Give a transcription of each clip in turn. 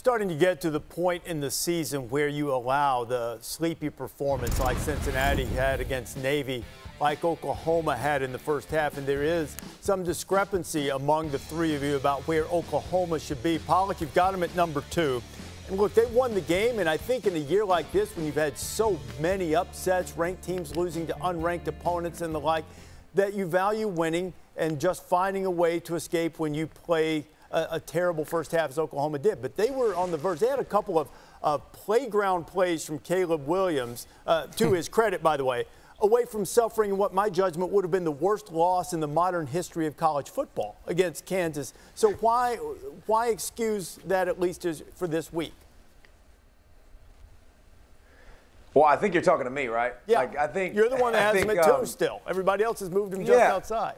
starting to get to the point in the season where you allow the sleepy performance like Cincinnati had against Navy, like Oklahoma had in the first half, and there is some discrepancy among the three of you about where Oklahoma should be. Pollack, you've got them at number 2. And look, they won the game, and I think in a year like this, when you've had so many upsets, ranked teams losing to unranked opponents and the like, that you value winning and just finding a way to escape when you play a terrible first half as Oklahoma did. But they were on the verge. They had a couple of playground plays from Caleb Williams, to his credit, by the way, away from suffering what my judgment would have been the worst loss in the modern history of college football against Kansas. So why excuse that at least for this week? Well, I think you're talking to me, right? Yeah. I think you're the one that has them at 2 still. Everybody else has moved them just outside.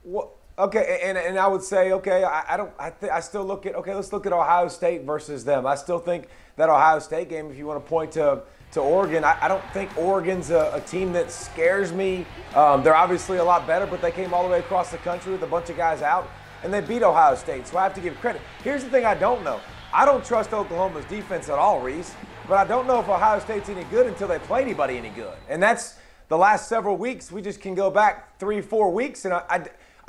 Well, okay, and I would say, okay, I still look at, okay, let's look at Ohio State versus them. I still think that Ohio State game, if you want to point to Oregon, I don't think Oregon's a team that scares me. They're obviously a lot better, but they came all the way across the country with a bunch of guys out, and they beat Ohio State, so I have to give credit. Here's the thing I don't know. I don't trust Oklahoma's defense at all, Rece, but I don't know if Ohio State's any good until they play anybody any good. And that's the last several weeks. We just can go back 3-4 weeks, and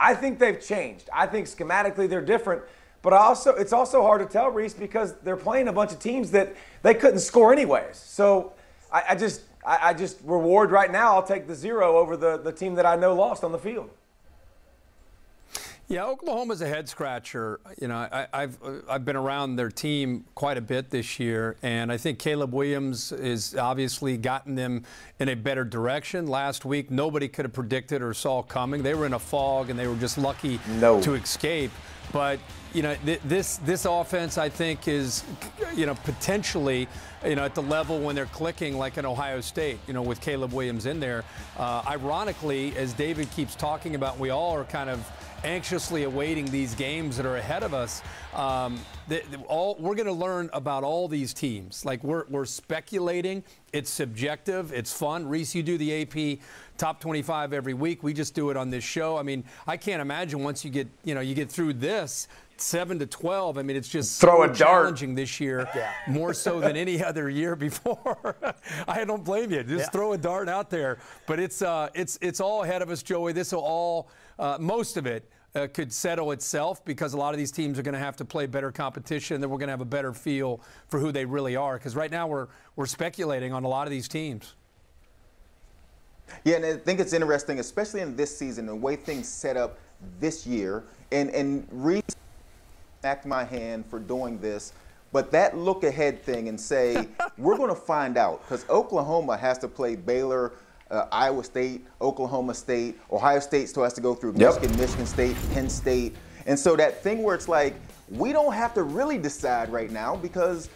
I think they've changed. I think schematically they're different, but it's also hard to tell, Rece, because they're playing a bunch of teams that they couldn't score anyways. So I just reward right now. I'll take the 0 over the team that I know lost on the field. Yeah, Oklahoma's a head scratcher. You know, I've been around their team quite a bit this year, and I think Caleb Williams has obviously gotten them in a better direction. Last week, nobody could have predicted or saw coming. They were in a fog, and they were just lucky to escape. But you know, this offense, I think, is, you know, potentially, you know, at the level when they're clicking like an Ohio State, you know, with Caleb Williams in there. Ironically, as David keeps talking about, we all are kind of anxiously awaiting these games that are ahead of us. We're going to learn about all these teams. Like, we're speculating. It's subjective. It's fun. Rece, you do the AP Top 25 every week. We just do it on this show. I mean, I can't imagine once you get through this 7 to 12. I mean, it's just so challenging this year, more so than any other year before. I don't blame you. Just throw a dart out there. But it's all ahead of us, Joey. This will all, most of it, could settle itself, because a lot of these teams are going to have to play better competition, and then we're going to have a better feel for who they really are. Because right now we're speculating on a lot of these teams. Yeah, and I think it's interesting, especially in this season, the way things set up this year. And Rece, act my hand for doing this, but that look ahead thing and say, we're going to find out, because Oklahoma has to play Baylor, Iowa State, Oklahoma State, Ohio State still has to go through Michigan, Michigan State, Penn State. And so that thing where it's like, we don't have to really decide right now, because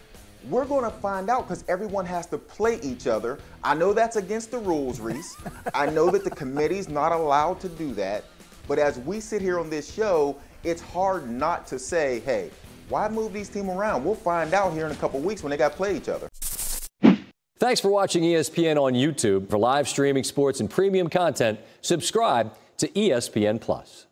we're going to find out, because everyone has to play each other. I know that's against the rules, Rece. I know that the committee's not allowed to do that. But as we sit here on this show, it's hard not to say, hey, why move these teams around? We'll find out here in a couple weeks when they got to play each other. Thanks for watching ESPN on YouTube. For live streaming sports and premium content, subscribe to ESPN+.